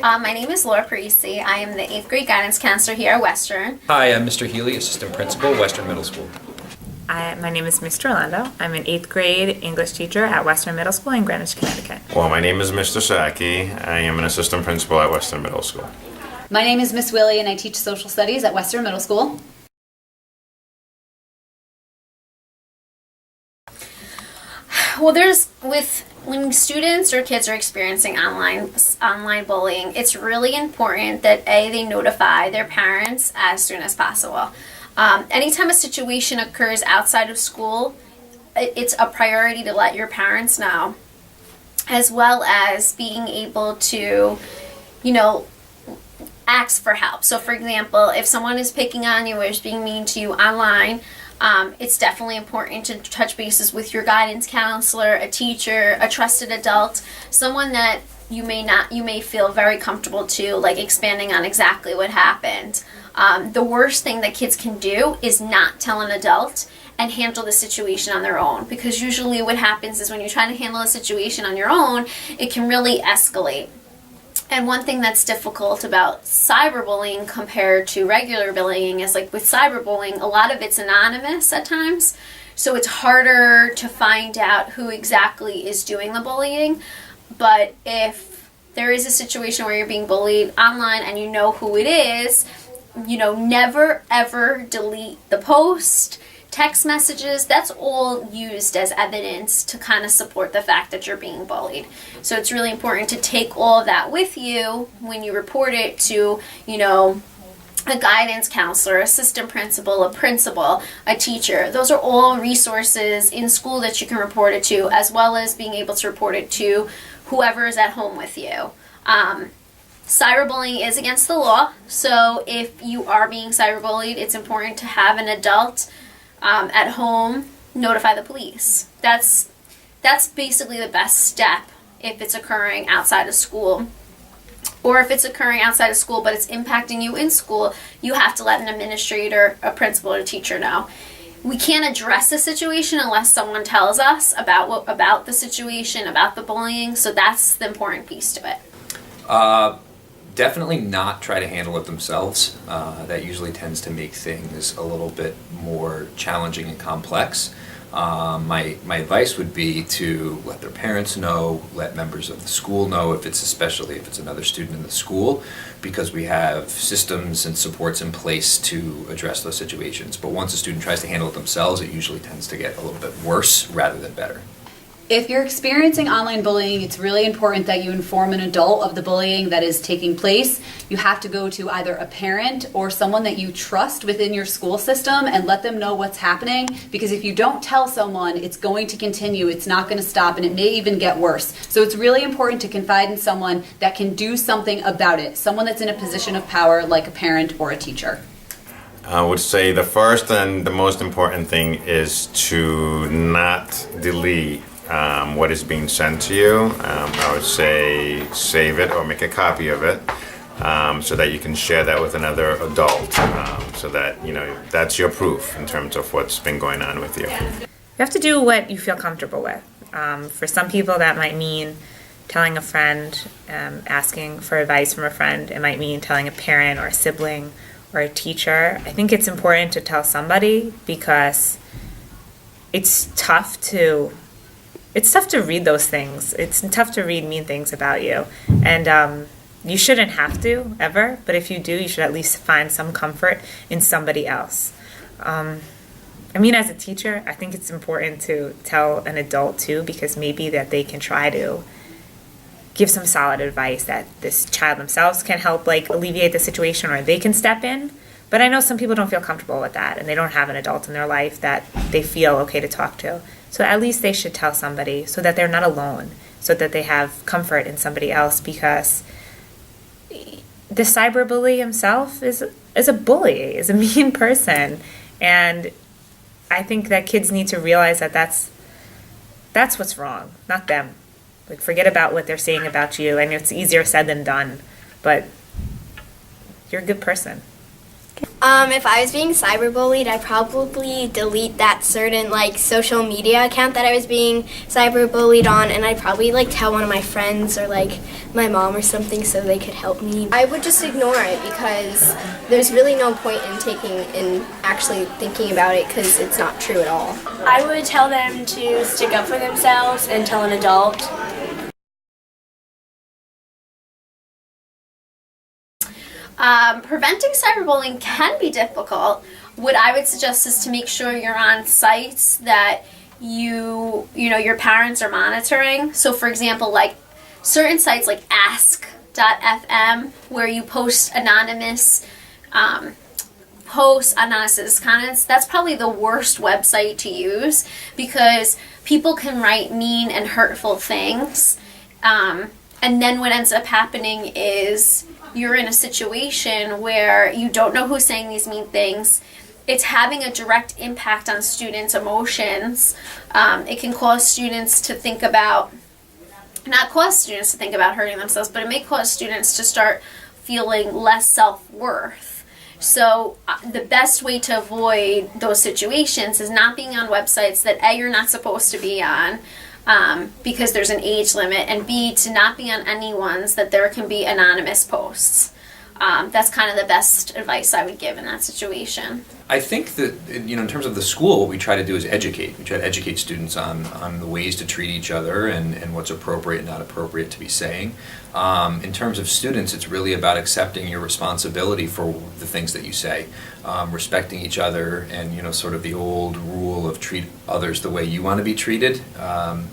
My name is Laura Parisi. I am the 8th grade guidance counselor here at Western. Hi, I'm Mr. Healy, assistant principal, Western Middle School. My name is Mr. Orlando. I'm an 8th grade English teacher at Western Middle School in Greenwich, Connecticut. Well, my name is Mr. Sackey. I am an assistant principal at Western Middle School. My name is Miss Willie and I teach social studies at Western Middle School. Well, when students or kids are experiencing online bullying, it's really important that they notify their parents as soon as possible. Anytime a situation occurs outside of school, it's a priority to let your parents know, as well as being able to, ask for help. So, for example, if someone is picking on you or is being mean to you online, it's definitely important to touch bases with your guidance counselor, a teacher, a trusted adult, someone that you may feel very comfortable to, like expanding on exactly what happened. The worst thing that kids can do is not tell an adult and handle the situation on their own, because usually what happens is when you try to handle a situation on your own, it can really escalate. And one thing that's difficult about cyberbullying compared to regular bullying is, like with cyberbullying, a lot of it's anonymous at times. So it's harder to find out who exactly is doing the bullying. But if there is a situation where you're being bullied online and you know who it is, never ever delete the post. Text messages, that's all used as evidence to kind of support the fact that you're being bullied. So it's really important to take all of that with you when you report it to, a guidance counselor, assistant principal, a principal, a teacher. Those are all resources in school that you can report it to, as well as being able to report it to whoever is at home with you. Cyberbullying is against the law, so if you are being cyberbullied, it's important to have an adult at home notify the police. That's basically the best step if it's occurring outside of school. Or if it's occurring outside of school but it's impacting you in school, you have to let an administrator, a principal, or a teacher know. We can't address the situation unless someone tells us about the situation, about the bullying, so that's the important piece to it. Definitely not try to handle it themselves. That usually tends to make things a little bit more challenging and complex. My advice would be to let their parents know, let members of the school know, especially if it's another student in the school, because we have systems and supports in place to address those situations. But once a student tries to handle it themselves, it usually tends to get a little bit worse rather than better. If you're experiencing online bullying, it's really important that you inform an adult of the bullying that is taking place. You have to go to either a parent or someone that you trust within your school system and let them know what's happening, because if you don't tell someone, it's going to continue, it's not going to stop, and it may even get worse. So it's really important to confide in someone that can do something about it, someone that's in a position of power like a parent or a teacher. I would say the first and the most important thing is to not delete what is being sent to you. I would say save it or make a copy of it so that you can share that with another adult, so that that's your proof in terms of what's been going on with you. You have to do what you feel comfortable with. For some people that might mean telling a friend, asking for advice from a friend. It might mean telling a parent or a sibling or a teacher. I think it's important to tell somebody, because it's tough to read those things. It's tough to read mean things about you. And you shouldn't have to, ever. But if you do, you should at least find some comfort in somebody else. As a teacher, I think it's important to tell an adult, too, because maybe that they can try to give some solid advice that this child themselves can help, alleviate the situation, or they can step in. But I know some people don't feel comfortable with that, and they don't have an adult in their life that they feel okay to talk to. So at least they should tell somebody so that they're not alone, so that they have comfort in somebody else, because the cyberbully himself is a bully, is a mean person. And I think that kids need to realize that that's what's wrong, not them. Forget about what they're saying about you, and it's easier said than done, but you're a good person. If I was being cyberbullied, I'd probably delete that certain social media account that I was being cyberbullied on, and I'd probably tell one of my friends or my mom or something so they could help me. I would just ignore it because there's really no point in actually thinking about it because it's not true at all. I would tell them to stick up for themselves and tell an adult. Preventing cyberbullying can be difficult. What I would suggest is to make sure you're on sites that your parents are monitoring. So for example, certain sites like ask.fm where you post anonymous posts, anonymous comments, that's probably the worst website to use because people can write mean and hurtful things. And then what ends up happening is you're in a situation where you don't know who's saying these mean things. It's having a direct impact on students' emotions. It can cause students to think about, not cause students to think about hurting themselves, but it may cause students to start feeling less self-worth. So the best way to avoid those situations is not being on websites that A, you're not supposed to be on, because there's an age limit, and B, to not be on any ones that there can be anonymous posts. That's kind of the best advice I would give in that situation. I think that, in terms of the school, what we try to do is educate. We try to educate students on the ways to treat each other and what's appropriate and not appropriate to be saying. In terms of students, it's really about accepting your responsibility for the things that you say, respecting each other, and sort of the old rule of treat others the way you want to be treated.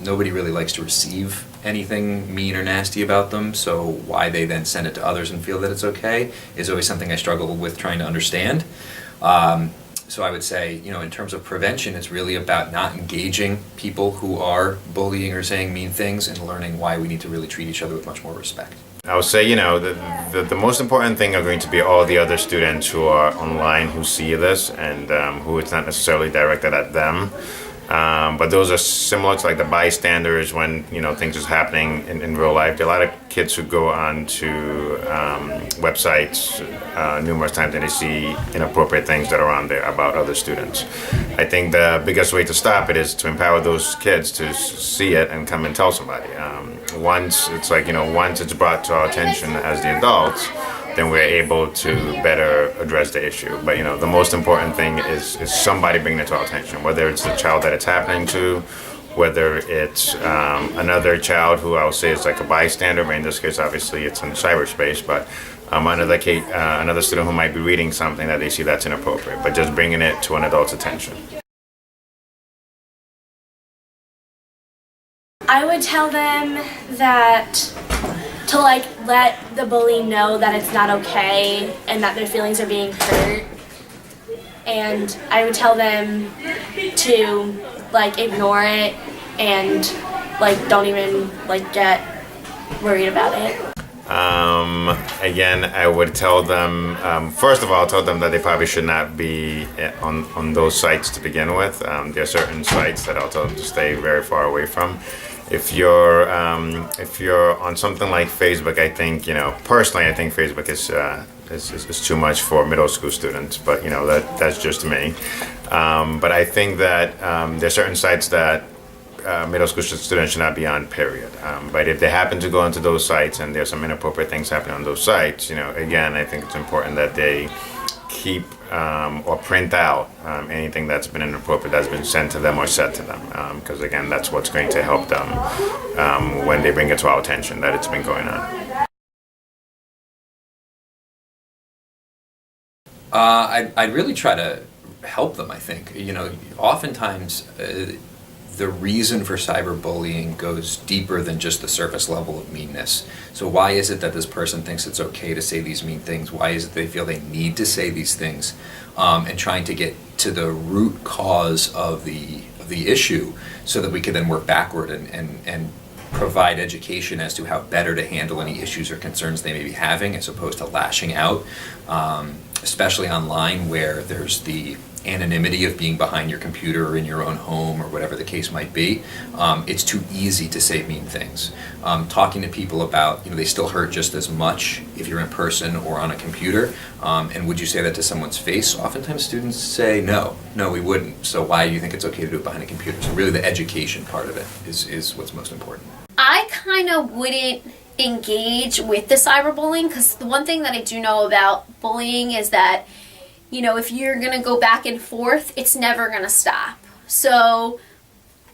Nobody really likes to receive anything mean or nasty about them, so why they then send it to others and feel that it's okay is always something I struggle with trying to understand. So I would say, in terms of prevention, it's really about not engaging people who are bullying or saying mean things and learning why we need to really treat each other with much more respect. I would say, the most important thing are going to be all the other students who are online who see this and who it's not necessarily directed at them. But those are similar to the bystanders when things is happening in real life. There are a lot of kids who go on to websites numerous times and they see inappropriate things that are on there about other students. I think the biggest way to stop it is to empower those kids to see it and come and tell somebody. Once it's brought to our attention as the adults, then we're able to better address the issue. But the most important thing is somebody bringing it to our attention, whether it's the child that it's happening to, whether it's another child who I would say is a bystander, but in this case obviously it's in cyberspace, but another student who might be reading something that they see that's inappropriate, but just bringing it to an adult's attention. I would tell them that to let the bully know that it's not okay and that their feelings are being hurt. And I would tell them to ignore it and don't even get worried about it. Again, I would tell them, first of all, tell them that they probably should not be on those sites to begin with. There are certain sites that I'll tell them to stay very far away from. If you're on something like Facebook, I think, personally, I think Facebook is too much for middle school students, but that's just me. But I think that there are certain sites that middle school students should not be on, period. But if they happen to go into those sites and there's some inappropriate things happening on those sites, again, I think it's important that they keep or print out anything that's been inappropriate that's been sent to them or said to them, because again, that's what's going to help them when they bring it to our attention that it's been going on. I'd really try to help them, I think. Oftentimes the reason for cyberbullying goes deeper than just the surface level of meanness. So why is it that this person thinks it's okay to say these mean things? Why is it they feel they need to say these things? And trying to get to the root cause of the issue so that we can then work backward and provide education as to how better to handle any issues or concerns they may be having as opposed to lashing out. Especially online where there's the anonymity of being behind your computer or in your own home or whatever the case might be, it's too easy to say mean things. Talking to people about, they still hurt just as much if you're in person or on a computer. And would you say that to someone's face? Oftentimes students say, no, we wouldn't. So why do you think it's okay to do it behind a computer? So really the education part of it is what's most important. I kind of wouldn't engage with the cyberbullying, because the one thing that I do know about bullying is that, if you're going to go back and forth, it's never going to stop. So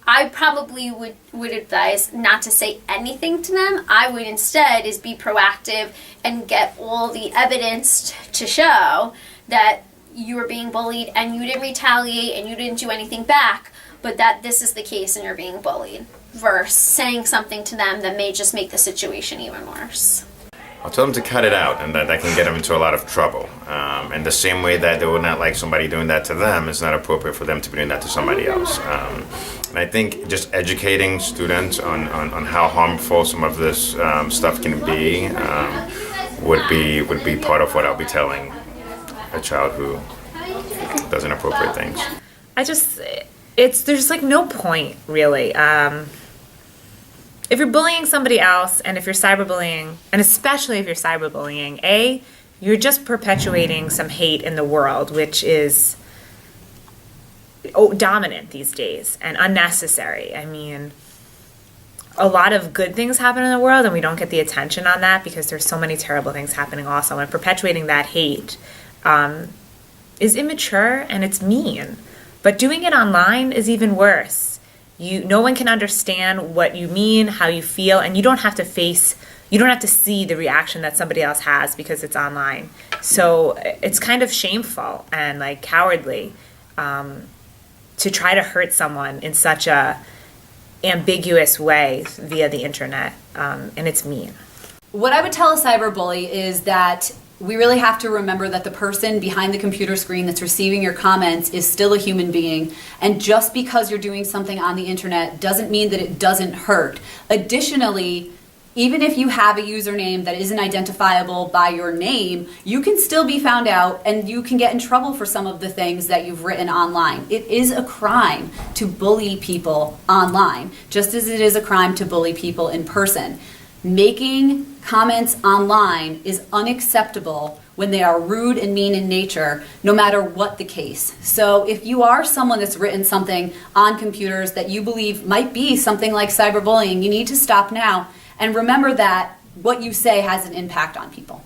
I probably would advise not to say anything to them. I would instead is be proactive and get all the evidence to show that you were being bullied and you didn't retaliate and you didn't do anything back, but that this is the case and you're being bullied, versus saying something to them that may just make the situation even worse. I'll tell them to cut it out, and that can get them into a lot of trouble. And the same way that they would not like somebody doing that to them, it's not appropriate for them to be doing that to somebody else. And I think just educating students on how harmful some of this stuff can be would be part of what I'll be telling a child who does inappropriate things. There's like no point really. If you're bullying somebody else, and if you're cyberbullying, and especially if you're cyberbullying, you're just perpetuating some hate in the world, which is dominant these days and unnecessary. I mean, a lot of good things happen in the world, and we don't get the attention on that because there's so many terrible things happening also. And perpetuating that hate is immature and it's mean. But doing it online is even worse. No one can understand what you mean, how you feel, and you don't have to see the reaction that somebody else has because it's online. So it's kind of shameful and like cowardly to try to hurt someone in such a ambiguous way via the internet, and it's mean. What I would tell a cyberbully is that we really have to remember that the person behind the computer screen that's receiving your comments is still a human being. And just because you're doing something on the internet doesn't mean that it doesn't hurt. Additionally, even if you have a username that isn't identifiable by your name, you can still be found out and you can get in trouble for some of the things that you've written online. It is a crime to bully people online, just as it is a crime to bully people in person. Making comments online is unacceptable when they are rude and mean in nature, no matter what the case. So if you are someone that's written something on computers that you believe might be something like cyberbullying, you need to stop now and remember that what you say has an impact on people.